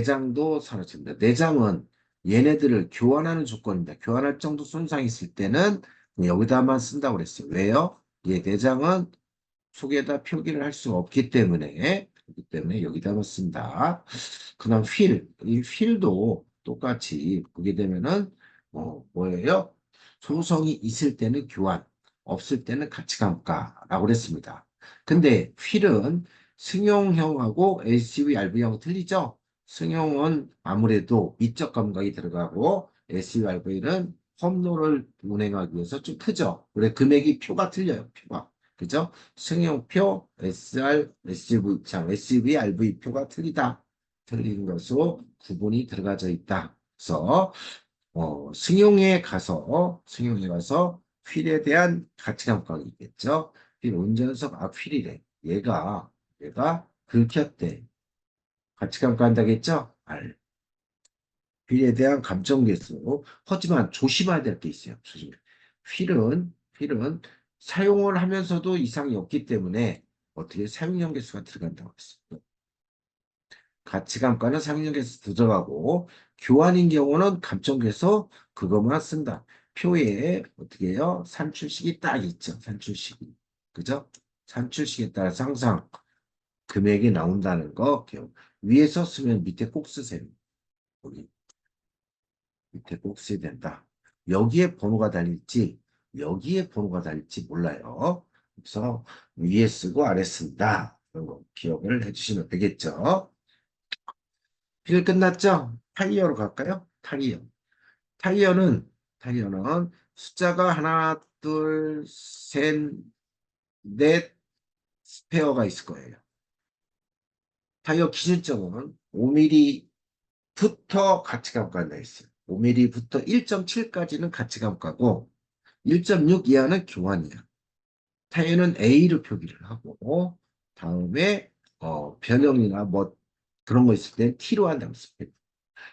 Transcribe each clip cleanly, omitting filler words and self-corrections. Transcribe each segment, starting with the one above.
내장도 사라집니다. 내장은 얘네들을 교환하는 조건입니다. 교환할 정도 손상이 있을 때는 여기다만 쓴다고 그랬어요. 왜요? 얘 내장은 속에다 표기를 할 수가 없기 때문에, 여기다만 쓴다. 그 다음 이 휠도 똑같이 보게 되면은 뭐예요? 소송이 있을 때는 교환, 없을 때는 가치감가라고 그랬습니다. 근데 휠은 승용형하고 SUV, RV하고 틀리죠? 승용은 아무래도 미적 감각이 들어가고 SUV, RV는 험로를 운행하기 위해서 좀 크죠. 그래 금액이 표가 틀려요. 표가. 그죠? 승용표, SR, SUV, SUV, RV표가 틀리다. 틀린 것으로 구분이 들어가져 있다. 그래서 승용에 가서 휠에 대한 가치감각이 있겠죠. 휠 운전석 앞 휠이래. 얘가 긁혔대. 가치감가한다겠죠? R. 휠에 대한 감정계수. 하지만 조심해야 될 게 있어요. 조심. 휠은 사용을 하면서도 이상이 없기 때문에 어떻게 사용연계수가 들어간다고 했어요. 가치감가는 사용연계수 들어가고 교환인 경우는 감정계수 그것만 쓴다. 표에 어떻게 해요? 산출식이 딱 있죠. 산출식이. 그죠? 산출식에 따라서 항상 금액이 나온다는 거 위에서 쓰면 밑에 꼭 쓰세요. 여기. 밑에 꼭 써야 된다. 여기에 번호가 달릴지 여기에 번호가 달릴지 몰라요. 그래서 위에 쓰고 아래 쓴다. 이런 거 기억을 해주시면 되겠죠. 필 끝났죠? 타이어로 갈까요? 타이어는 숫자가 하나, 둘, 셋, 넷 스페어가 있을 거예요. 타이어 기준점은 5mm부터 가치감가 나 있어요. 5mm부터 1.7까지는 가치감가고 1.6 이하는 교환이야. 타이어는 A로 표기를 하고 다음에 변형이나 뭐 그런 거 있을 때 T로 한다고 써요.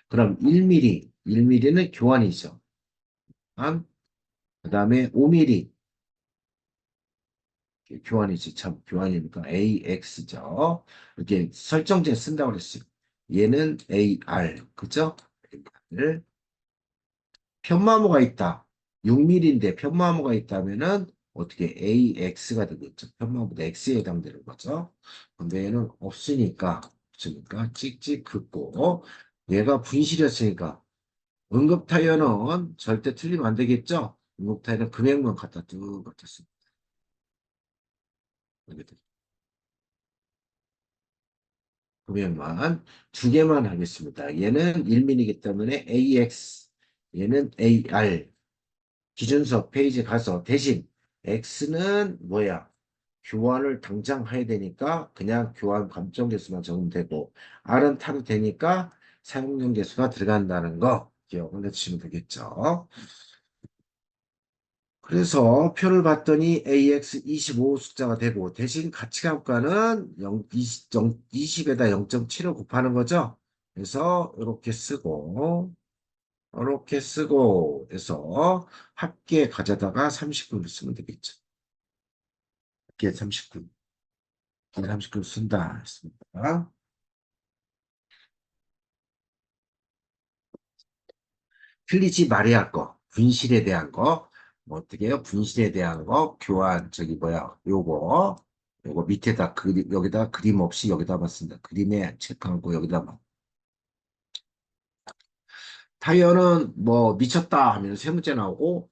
그럼 1mm는 교환이죠. 그 다음에 5mm 교환이지 참 교환이니까 AX죠. 이렇게 설정제 쓴다고 그랬어요. 얘는 AR 그죠? AR. 편마모가 있다. 6mm인데 편마모가 있다면은 어떻게 AX가 되겠죠. 편마모도 X에 해당되는 거죠. 근데 얘는 없으니까 찍찍 긋고 얘가 분실이었으니까 응급 타이어는 절대 틀리면 안 되겠죠. 응급 타이어는 금액만 갖다 쭉 갖다 씁니다. 금액만 두 개만 하겠습니다. 얘는 1mm이기 때문에 AX, 얘는 AR. 기준서 페이지 가서 대신 X는 뭐야? 교환을 당장 해야 되니까 그냥 교환 감정 개수만 적으면 되고 R은 타도 되니까 사용용 개수가 들어간다는 거 기억을 해주시면 되겠죠. 그래서 표를 봤더니 AX 25 숫자가 되고 대신 가치감가는 20에다 0.7을 곱하는 거죠. 그래서 이렇게 쓰고 해서 합계 가져다가 39를 쓰면 되겠죠. 합계 39. 39를 쓴다 했습니다. 틀리지 말아야 할 거. 분실에 대한 거. 뭐 어떻게 해요? 분실에 대한 거. 교환, 요거 밑에다 여기다 그림 없이 여기다만 쓴다. 그림에 체크하고 여기다만. 타이어는 뭐 미쳤다 하면 세 문제 나오고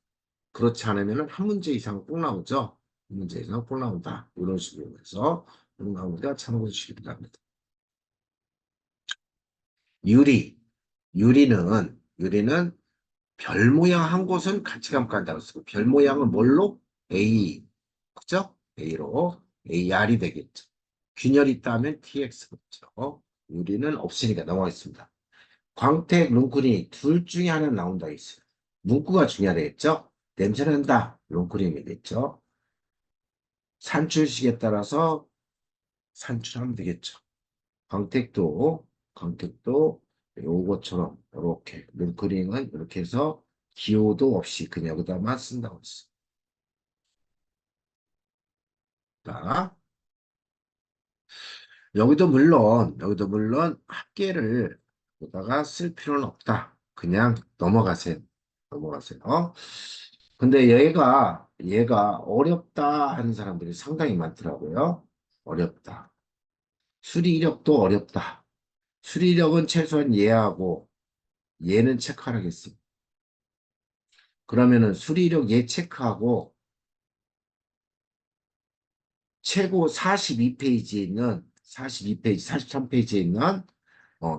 그렇지 않으면 한 문제 이상 꼭 나오죠. 한 문제 이상 꼭 나온다. 이런 식으로 해서 이런 거 우리가 참고해 주시기 바랍니다. 유리. 유리는 별 모양 한 곳은 가치감 간다고 쓰고 별 모양은 뭘로? A. 그죠? A로 AR이 되겠죠. 균열이 있다면 TX겠죠. 유리는 없으니까 넘어가겠습니다. 광택, 뭉클이 둘 중에 하나 나온다 있어요. 문구가 중요하겠죠? 냄새난다. 롱크림이겠죠. 산출식에 따라서 산출하면 되겠죠. 광택도 요것처럼 이렇게 롱크림은 이렇게 해서 기호도 없이 그냥 여기다만 쓴다고 했어. 자, 여기도 물론 합계를 보다가 쓸 필요는 없다. 그냥 넘어가세요. 넘어가세요. 근데 얘가 어렵다 하는 사람들이 상당히 많더라고요. 어렵다. 수리 이력도 어렵다. 수리 이력은 최소한 얘하고 얘는 체크하겠습니다. 그러면은 수리 이력 얘 체크하고 최고 42페이지에 있는 42페이지, 43페이지에 있는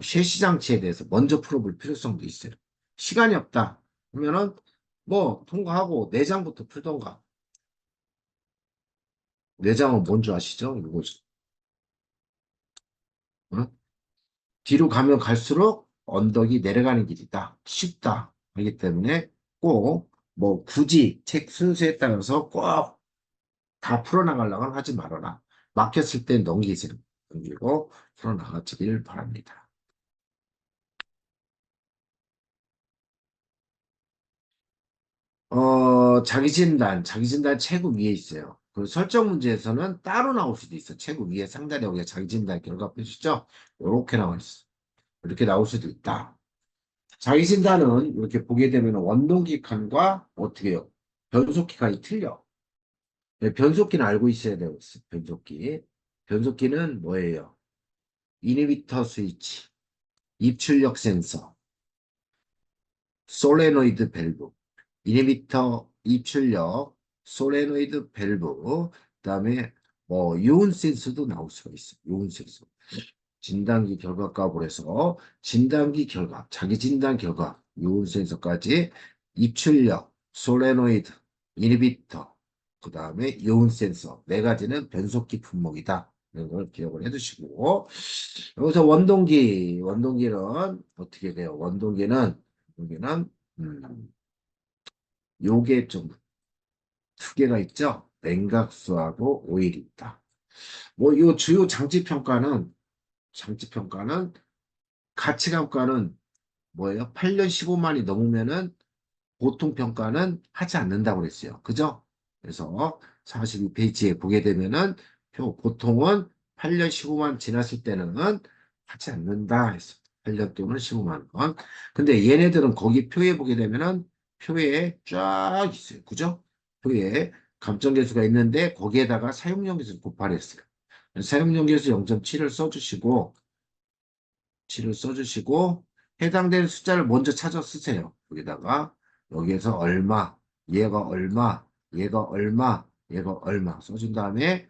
쉐시장치에 대해서 먼저 풀어볼 필요성도 있어요. 시간이 없다. 그러면은 뭐 통과하고 내장부터 풀던가. 내장은 뭔지 아시죠? 이거죠. 어? 뒤로 가면 갈수록 언덕이 내려가는 길이다. 쉽다. 그렇기 때문에 꼭 뭐 굳이 책 순서에 따라서 꼭 다 풀어나가려고 하지 말아라. 막혔을 때 넘기세요. 넘기고 풀어나가시길 바랍니다. 자기 진단 최고 위에 있어요. 그 설정 문제에서는 따로 나올 수도 있어. 최고 위에 상단에 여기가 자기 진단 결과 표시죠? 이렇게 나와 있어. 이렇게 나올 수도 있다. 자기 진단은 이렇게 보게 되면 원동기 칸과 어떻게 해요? 변속기 칸이 틀려. 네, 변속기는 알고 있어야 되고 있어. 변속기. 변속기는 뭐예요? 이니비터 스위치, 입출력 센서, 솔레노이드 밸브, 이니비터 입출력, 솔레노이드 밸브, 그다음에 뭐 요온 센서도 나올 수가 있어요. 요온 센서. 진단기 결과 값을 해서 진단기 결과, 자기 진단 결과, 요온 센서까지 입출력, 솔레노이드, 이니비터, 그다음에 요온 센서 네 가지는 변속기 품목이다. 이런 걸 기억을 해두시고 여기서 원동기는 어떻게 돼요? 원동기는 요게 좀 두 개가 있죠. 냉각수하고 오일이 있다. 뭐 요 주요 장치 평가는 가치감가는 뭐예요? 8년 15만이 넘으면은 보통 평가는 하지 않는다고 그랬어요. 그죠? 그래서 42페이지에 보게 되면은 보통은 8년 15만 지났을 때는 하지 않는다 했어. 8년 또는 15만 원. 근데 얘네들은 거기 표에 보게 되면은 표에 쫙 있어요. 그죠? 표에 감정계수가 있는데 거기에다가 사용연계수 곱하랬어요. 사용연계수 0.7을 써주시고 7을 써주시고 해당되는 숫자를 먼저 찾아 쓰세요. 여기다가 여기에서 얼마, 얘가 얼마, 얘가 얼마, 얘가 얼마 써준 다음에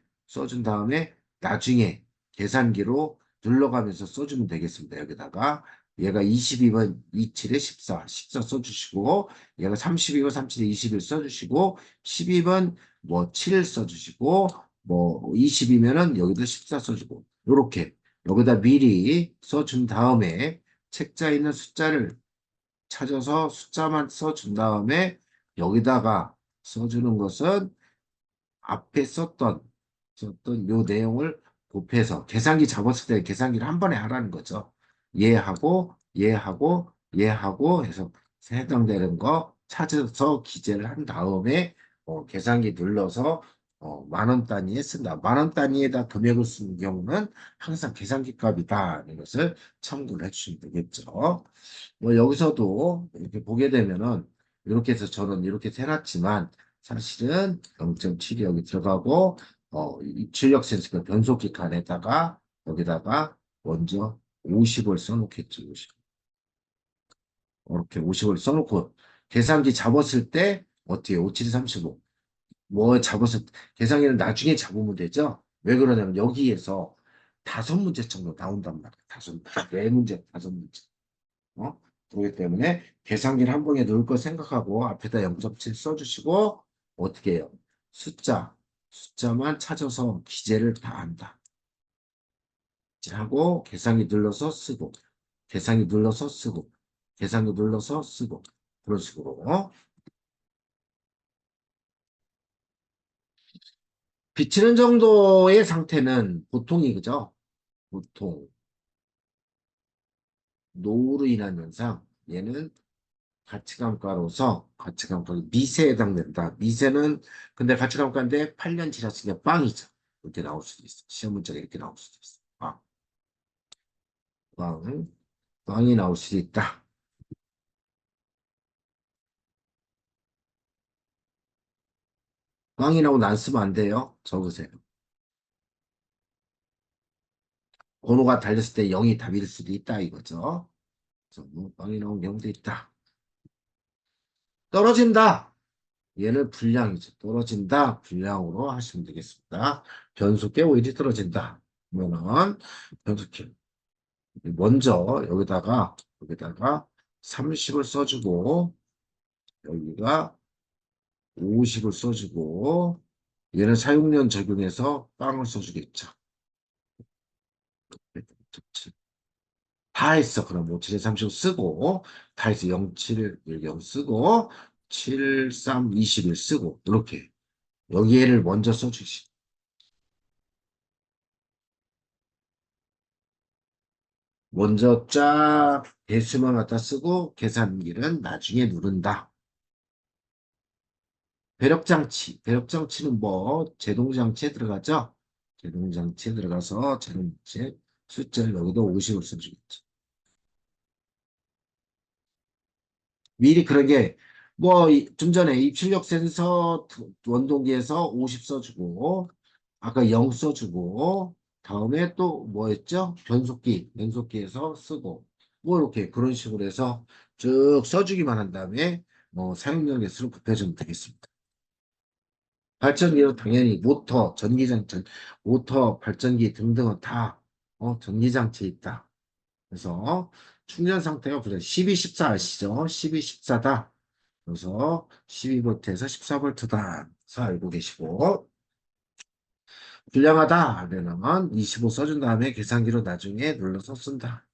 나중에 계산기로 눌러가면서 써주면 되겠습니다. 여기다가 얘가 22번 27에 14 써주시고 얘가 32번 37에 21 써주시고 12번 뭐 7 써주시고 뭐 20이면은 여기도 14 써주고 요렇게 여기다 미리 써준 다음에 책자에 있는 숫자를 찾아서 숫자만 써준 다음에 여기다가 써주는 것은 앞에 썼던 요 내용을 곱해서 계산기 잡았을 때 계산기를 한 번에 하라는 거죠. 얘하고 해서 해당되는 거 찾아서 기재를 한 다음에 계산기 눌러서 만원 단위에 쓴다. 만원 단위에다 금액을 쓰는 경우는 항상 계산기 값이다. 이런 것을 참고를 해주시면 되겠죠. 뭐 여기서도 이렇게 보게 되면은 이렇게 해서 저는 이렇게 해놨지만 사실은 0.7이 여기 들어가고 입출력 센서가 변속기 칸에다가 여기다가 먼저 50을 써놓겠죠. 50. 이렇게 50을 써놓고 계산기 잡았을 때 어떻게 57, 35. 뭐 잡았을 때 계산기는 나중에 잡으면 되죠. 왜 그러냐면 여기에서 다섯 문제 정도 나온단 말이야. 네 문제, 다섯 문제. 그렇기 때문에 계산기를 한 봉에 넣을 거 생각하고 앞에다 0.7 써주시고 어떻게 해요? 숫자만 찾아서 기재를 다 한다. 하고 계산기 눌러서 쓰고 계산기 눌러서 쓰고 계산기 눌러서 쓰고 그런 식으로 비치는 정도의 상태는 보통이 그죠? 보통 노후로 인한 현상 얘는 가치감가로서 미세에 해당된다. 미세는 근데 가치감가인데 8년 지났으니까 빵이죠. 이렇게 나올 수도 있어. 시험 문제가 이렇게 나올 수도 있어. 빵. 빵이 나올 수도 있다. 빵이 나오고 난 쓰면 안 돼요. 적으세요. 번호가 달렸을 때 0이 답일 수도 있다 이거죠. 그래서 뭐 빵이 나온 경우도 있다. 떨어진다. 얘는 불량이죠. 떨어진다. 불량으로 하시면 되겠습니다. 변속계 오일이 떨어진다. 그러면은 변속계 먼저 여기다가 30을 써주고 여기가 50을 써주고 얘는 사용량 적용해서 빵을 써주겠죠. 다 했어. 그럼 57에 30을 쓰고 다 해서 07, 0 쓰고 7, 3, 21 쓰고 이렇게 여기에를 먼저 써주시. 먼저 쫙 개수만 갖다 쓰고 계산기는 나중에 누른다. 배력장치는 뭐 제동장치에 들어가죠? 제동장치에 들어가서 제동장치 숫자를 여기도 50을 써주겠죠. 미리 그런 게, 뭐, 좀 전에 입출력 센서 원동기에서 50 써주고, 아까 0 써주고, 다음에 또 뭐였죠? 변속기에서 쓰고, 뭐, 이렇게 그런 식으로 해서 쭉 써주기만 한 다음에, 사용량 개수를 곱해주면 되겠습니다. 발전기는 당연히 모터, 발전기 등등은 다, 전기장치에 있다. 그래서 충전 상태가 보자. 12, 14 아시죠? 12, 14다. 그래서 12V에서 14V다. 서 알고 계시고 불량하다 그러면 25 써준 다음에 계산기로 나중에 눌러서 쓴다.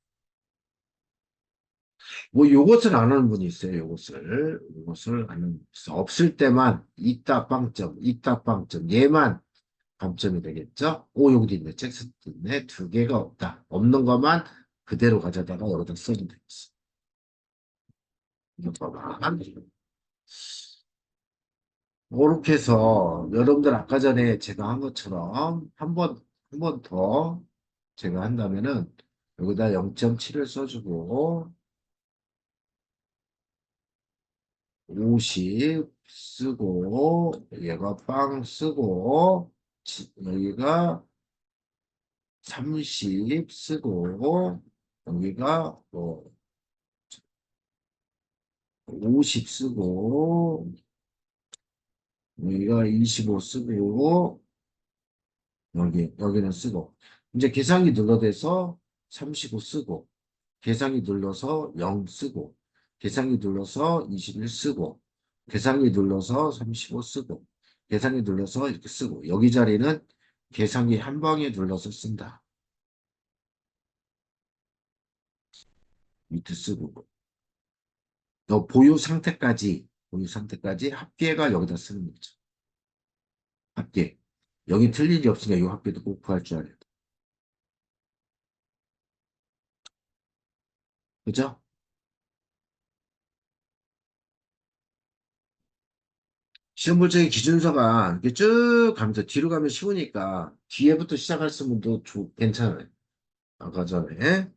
뭐 요것을 안 하는 분이 있어요. 요것을 안 하는 분이 있어. 없을 때만 있다 빵점 얘만 감점이 되겠죠? 오 여기도 있네. 잭스 있네. 두 개가 없다. 없는 것만 그대로 가져다가 여기다 써도 되겠어. 이거 봐봐. 그렇게 해서 여러분들 아까 전에 제가 한 것처럼 한 번 더 제가 한다면은 여기다 0.7을 써주고 50 쓰고 얘가 빵 쓰고 여기가 30 쓰고 여기가 뭐 50 쓰고 여기가 25 쓰고 여기는 쓰고 이제 계산기 눌러대서 35 쓰고 계산기 눌러서 0 쓰고 계산기 눌러서 21 쓰고 계산기 눌러서 35 쓰고 계산기 눌러서 이렇게 쓰고 여기 자리는 계산기 한 방에 눌러서 쓴다. 밑에 쓰고 너 보유 상태까지 합계가 여기다 쓰는 거죠. 합계. 여기 틀린 게 없으니까 이 합계도 꼭 구할 줄 알아야 돼. 그죠? 시험 문제의 기준서가 이렇게 쭉 가면서 뒤로 가면 쉬우니까 뒤에부터 시작하시는 분도 괜찮아요. 아까 전에.